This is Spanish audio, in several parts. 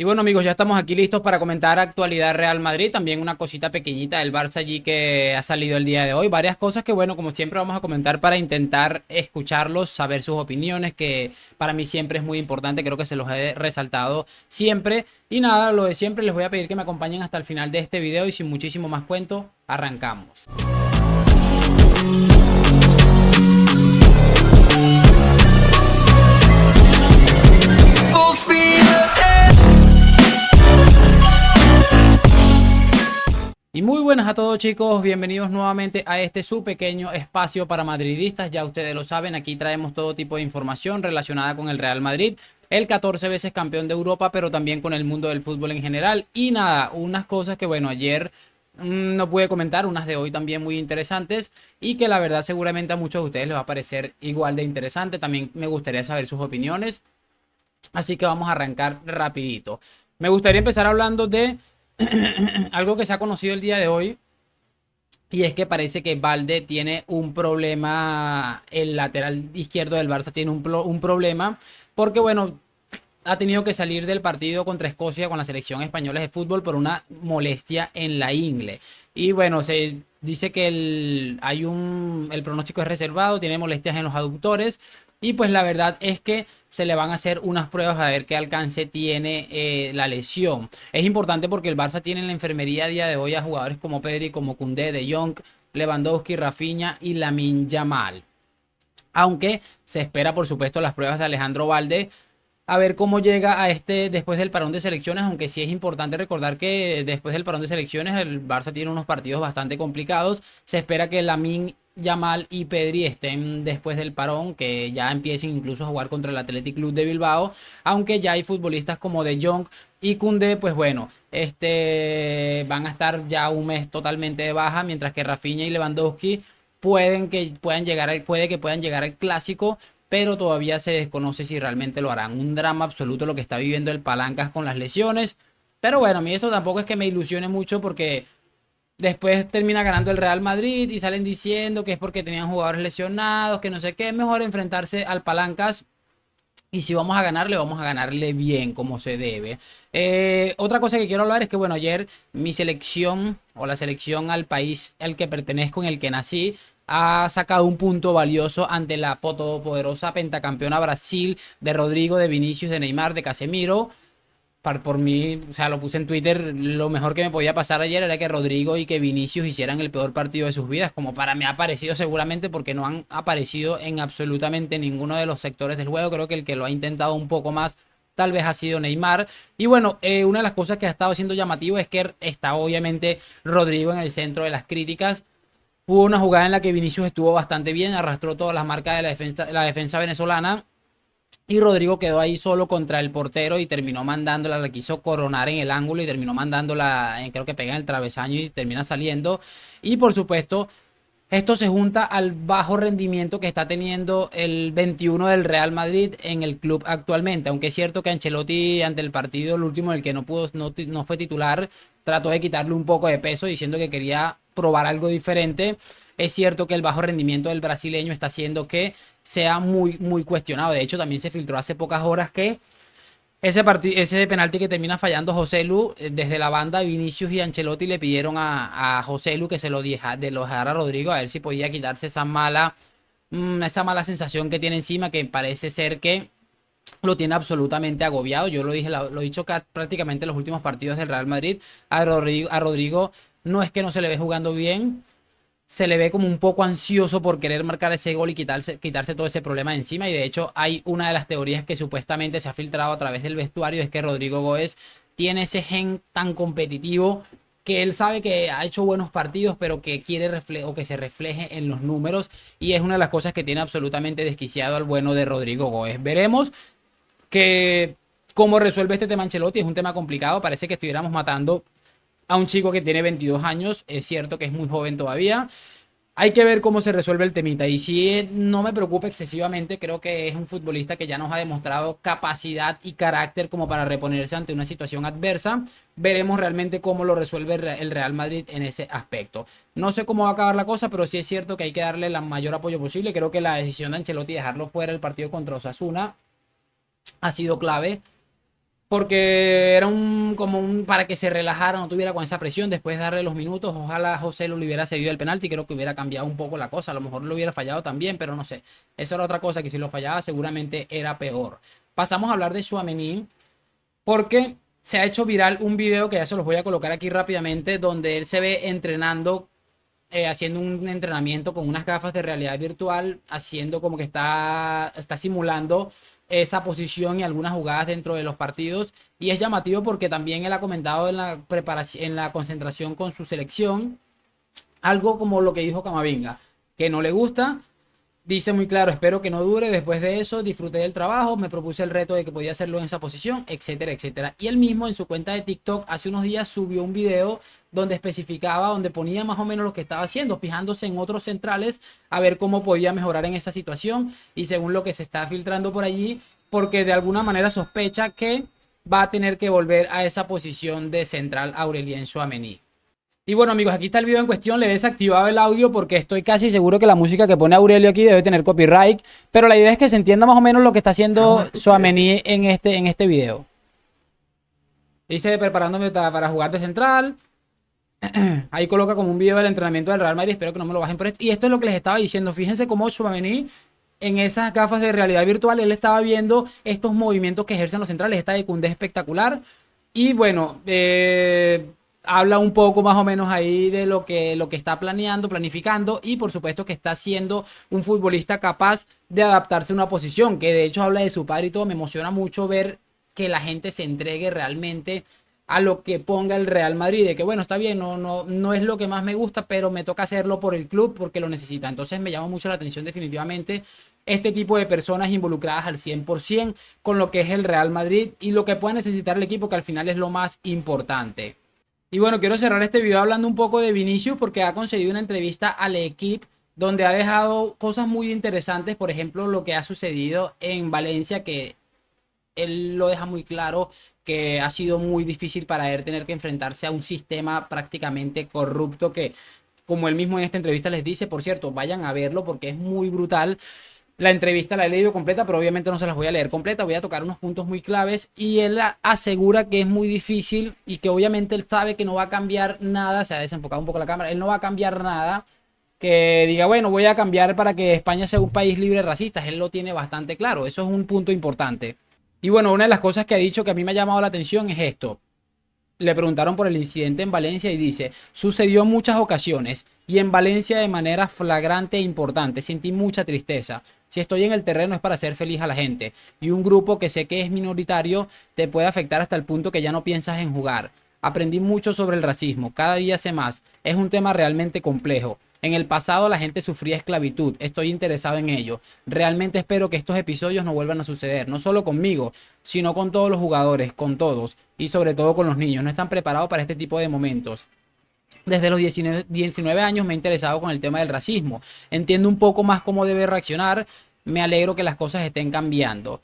Y bueno amigos, ya estamos aquí listos para comentar actualidad Real Madrid, también una cosita pequeñita del Barça allí que ha salido el día de hoy, varias cosas que bueno, como siempre vamos a comentar para intentar escucharlos, saber sus opiniones, que para mí siempre es muy importante, creo que se los he resaltado siempre. Y nada, lo de siempre, les voy a pedir que me acompañen hasta el final de este video y sin muchísimo más cuento, arrancamos. Y muy buenas a todos chicos, bienvenidos nuevamente a este su pequeño espacio para madridistas. Ya ustedes lo saben, aquí traemos todo tipo de información relacionada con el Real Madrid, el 14 veces campeón de Europa, pero también con el mundo del fútbol en general. Y nada, unas cosas que bueno, ayer no pude comentar, unas de hoy también muy interesantes y que la verdad seguramente a muchos de ustedes les va a parecer igual de interesante. También me gustaría saber sus opiniones, así que vamos a arrancar rapidito. Me gustaría empezar hablando de algo que se ha conocido el día de hoy, y es que parece que Valde tiene un problema, el lateral izquierdo del Barça tiene un problema, porque bueno, ha tenido que salir del partido contra Escocia con la selección española de fútbol por una molestia en la ingle. Y bueno, se dice que el pronóstico es reservado, tiene molestias en los aductores. Y pues la verdad es que se le van a hacer unas pruebas a ver qué alcance tiene la lesión. Es importante porque el Barça tiene en la enfermería a día de hoy a jugadores como Pedri, como Koundé, De Jong, Lewandowski, Rafinha y Lamine Yamal. Aunque se espera por supuesto las pruebas de Alejandro Valde, a ver cómo llega a este después del parón de selecciones, aunque sí es importante recordar que después del parón de selecciones el Barça tiene unos partidos bastante complicados. Se espera que Lamine Yamal y Pedri estén después del parón, que ya empiecen incluso a jugar contra el Athletic Club de Bilbao, aunque ya hay futbolistas como De Jong y Koundé, pues bueno, van a estar ya un mes totalmente de baja, mientras que Rafinha y Lewandowski puede que puedan llegar al clásico, pero todavía se desconoce si realmente lo harán. Un drama absoluto lo que está viviendo el Palancas con las lesiones. Pero bueno, a mí esto tampoco es que me ilusione mucho porque después termina ganando el Real Madrid y salen diciendo que es porque tenían jugadores lesionados, que no sé qué. Es mejor enfrentarse al Palancas. Y si vamos a ganarle bien, como se debe. Otra cosa que quiero hablar es que, bueno, ayer mi selección, o la selección al país al que pertenezco, en el que nací, ha sacado un punto valioso ante la todopoderosa pentacampeona Brasil de Rodrigo, de Vinicius, de Neymar, de Casemiro. Por mí, o sea, lo puse en Twitter, lo mejor que me podía pasar ayer era que Rodrigo y que Vinicius hicieran el peor partido de sus vidas, como para mí ha parecido seguramente, porque no han aparecido en absolutamente ninguno de los sectores del juego. Creo que el que lo ha intentado un poco más tal vez ha sido Neymar. Y bueno, una de las cosas que ha estado siendo llamativo es que está obviamente Rodrigo en el centro de las críticas. Hubo una jugada en la que Vinicius estuvo bastante bien, arrastró todas las marcas de la defensa venezolana. Y Rodrigo quedó ahí solo contra el portero y terminó mandándola, la quiso coronar en el ángulo y terminó mandándola, creo que pega en el travesaño y termina saliendo. Y por supuesto, esto se junta al bajo rendimiento que está teniendo el 21 del Real Madrid en el club actualmente. Aunque es cierto que Ancelotti, ante el partido, el último, en el que no fue titular, trató de quitarle un poco de peso diciendo que quería probar algo diferente. Es cierto que el bajo rendimiento del brasileño está haciendo que sea muy cuestionado. De hecho, también se filtró hace pocas horas que ese penalti que termina fallando José Lu, desde la banda Vinicius y Ancelotti le pidieron a José Lu que se lo dejara a Rodrigo, a ver si podía quitarse esa mala sensación que tiene encima, que parece ser que lo tiene absolutamente agobiado. Yo lo he dicho prácticamente en los últimos partidos del Real Madrid. A Rodrigo no es que no se le ve jugando bien, se le ve como un poco ansioso por querer marcar ese gol y quitarse todo ese problema de encima. Y de hecho hay una de las teorías que supuestamente se ha filtrado a través del vestuario, es que Rodrigo Goes tiene ese gen tan competitivo que él sabe que ha hecho buenos partidos, pero que quiere o que se refleje en los números. Y es una de las cosas que tiene absolutamente desquiciado al bueno de Rodrigo Goes. Veremos que cómo resuelve este tema Ancelotti. Es un tema complicado, parece que estuviéramos matando a un chico que tiene 22 años, es cierto que es muy joven todavía. Hay que ver cómo se resuelve el temita. Y si no me preocupa excesivamente, creo que es un futbolista que ya nos ha demostrado capacidad y carácter como para reponerse ante una situación adversa. Veremos realmente cómo lo resuelve el Real Madrid en ese aspecto. No sé cómo va a acabar la cosa, pero sí es cierto que hay que darle el mayor apoyo posible. Creo que la decisión de Ancelotti de dejarlo fuera del partido contra Osasuna ha sido clave. porque era para que se relajara, no tuviera con esa presión, después de darle los minutos. Ojalá José lo hubiera cedido el penalti, creo que hubiera cambiado un poco la cosa, a lo mejor lo hubiera fallado también, pero no sé, eso era otra cosa, que si lo fallaba seguramente era peor. Pasamos a hablar de Tchouaméni, porque se ha hecho viral un video que ya se los voy a colocar aquí rápidamente, donde él se ve entrenando, haciendo un entrenamiento con unas gafas de realidad virtual, haciendo como que está simulando esa posición y algunas jugadas dentro de los partidos. Y es llamativo porque también él ha comentado en la preparación, en la concentración con su selección, algo como lo que dijo Camavinga, que no le gusta. Dice muy claro, espero que no dure, después de eso disfruté del trabajo, me propuse el reto de que podía hacerlo en esa posición, etcétera, etcétera. Y él mismo en su cuenta de TikTok hace unos días subió un video donde especificaba, donde ponía más o menos lo que estaba haciendo, fijándose en otros centrales a ver cómo podía mejorar en esa situación, y según lo que se está filtrando por allí, porque de alguna manera sospecha que va a tener que volver a esa posición de central Aurelien Tchouaméni. Y bueno, amigos, aquí está el video en cuestión. Le he desactivado el audio porque estoy casi seguro que la música que pone Aurelio aquí debe tener copyright. Pero la idea es que se entienda más o menos lo que está haciendo Tchouaméni en este video. Dice, preparándome para jugar de central. Ahí coloca como un video del entrenamiento del Real Madrid. Espero que no me lo bajen por esto. Y esto es lo que les estaba diciendo. Fíjense cómo Tchouaméni, en esas gafas de realidad virtual, él estaba viendo estos movimientos que ejercen los centrales. Esta de Koundé espectacular. Y bueno, habla un poco más o menos ahí de lo que está planeando, planificando, y por supuesto que está siendo un futbolista capaz de adaptarse a una posición, que de hecho habla de su padre y todo. Me emociona mucho ver que la gente se entregue realmente a lo que ponga el Real Madrid, de que bueno, está bien, no es lo que más me gusta, pero me toca hacerlo por el club porque lo necesita. Entonces me llama mucho la atención definitivamente este tipo de personas involucradas al 100% con lo que es el Real Madrid y lo que pueda necesitar el equipo, que al final es lo más importante. Y bueno, quiero cerrar este video hablando un poco de Vinicius, porque ha concedido una entrevista al equipo donde ha dejado cosas muy interesantes. Por ejemplo, lo que ha sucedido en Valencia, que él lo deja muy claro, que ha sido muy difícil para él tener que enfrentarse a un sistema prácticamente corrupto, que como él mismo en esta entrevista les dice, por cierto, vayan a verlo porque es muy brutal. La entrevista la he leído completa, pero obviamente no se las voy a leer completa. Voy a tocar unos puntos muy claves, y él asegura que es muy difícil y que obviamente él sabe que no va a cambiar nada. Se ha desenfocado un poco la cámara. Él no va a cambiar nada que diga, bueno, voy a cambiar para que España sea un país libre de racistas. Él lo tiene bastante claro. Eso es un punto importante. Y bueno, una de las cosas que ha dicho que a mí me ha llamado la atención es esto. Le preguntaron por el incidente en Valencia y dice, sucedió en muchas ocasiones y en Valencia de manera flagrante e importante. Sentí mucha tristeza. Si estoy en el terreno es para hacer feliz a la gente, y un grupo que sé que es minoritario te puede afectar hasta el punto que ya no piensas en jugar. Aprendí mucho sobre el racismo, cada día sé más. Es un tema realmente complejo. En el pasado la gente sufría esclavitud, estoy interesado en ello. Realmente espero que estos episodios no vuelvan a suceder, no solo conmigo, sino con todos los jugadores, con todos, y sobre todo con los niños. No están preparados para este tipo de momentos. Desde los 19 años me he interesado con el tema del racismo. Entiendo un poco más cómo debe reaccionar. Me alegro que las cosas estén cambiando.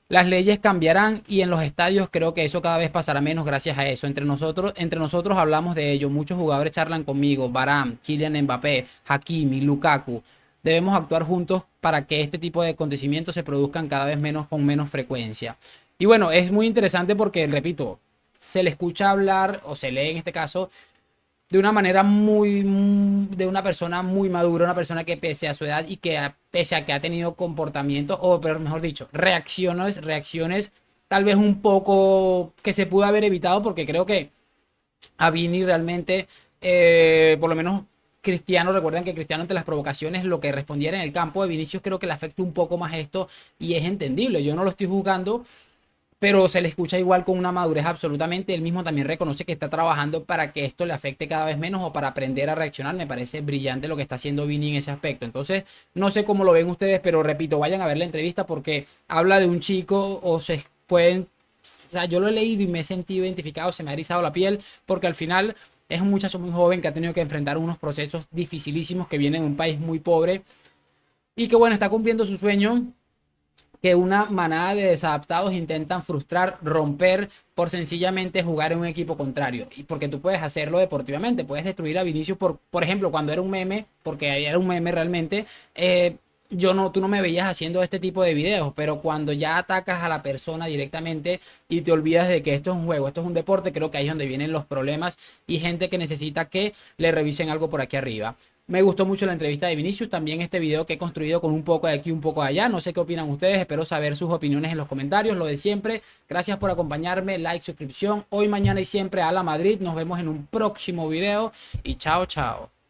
Las leyes cambiarán y en los estadios creo que eso cada vez pasará menos gracias a eso. Entre nosotros hablamos de ello. Muchos jugadores charlan conmigo. Varane, Kylian Mbappé, Hakimi, Lukaku. Debemos actuar juntos para que este tipo de acontecimientos se produzcan cada vez menos, con menos frecuencia. Y bueno, es muy interesante porque, repito, se le escucha hablar, o se lee en este caso, de una manera de una persona muy madura, una persona que pese a su edad y que pese a que ha tenido comportamientos, o pero mejor dicho, reacciones tal vez un poco que se pudo haber evitado, porque creo que a Vini realmente, por lo menos Cristiano, recuerden que Cristiano ante las provocaciones lo que respondiera en el campo, de Vinicius creo que le afecta un poco más esto, y es entendible. Yo no lo estoy juzgando, pero se le escucha igual con una madurez absolutamente. Él mismo también reconoce que está trabajando para que esto le afecte cada vez menos, o para aprender a reaccionar. Me parece brillante lo que está haciendo Vini en ese aspecto. Entonces, no sé cómo lo ven ustedes, pero repito, vayan a ver la entrevista porque habla de un chico, o se pueden, o sea, yo lo he leído y me he sentido identificado, se me ha erizado la piel, porque al final es un muchacho muy joven que ha tenido que enfrentar unos procesos dificilísimos, que viene de un país muy pobre y que bueno, está cumpliendo su sueño, que una manada de desadaptados intentan frustrar, romper, por sencillamente jugar en un equipo contrario. Y porque tú puedes hacerlo deportivamente, puedes destruir a Vinicius por ejemplo, cuando era un meme, porque era un meme realmente, tú no me veías haciendo este tipo de videos, pero cuando ya atacas a la persona directamente y te olvidas de que esto es un juego, esto es un deporte, creo que ahí es donde vienen los problemas y gente que necesita que le revisen algo por aquí arriba. Me gustó mucho la entrevista de Vinicius, también este video que he construido con un poco de aquí, un poco de allá. No sé qué opinan ustedes, espero saber sus opiniones en los comentarios, lo de siempre. Gracias por acompañarme, like, suscripción. Hoy, mañana y siempre a la Madrid. Nos vemos en un próximo video y chao, chao.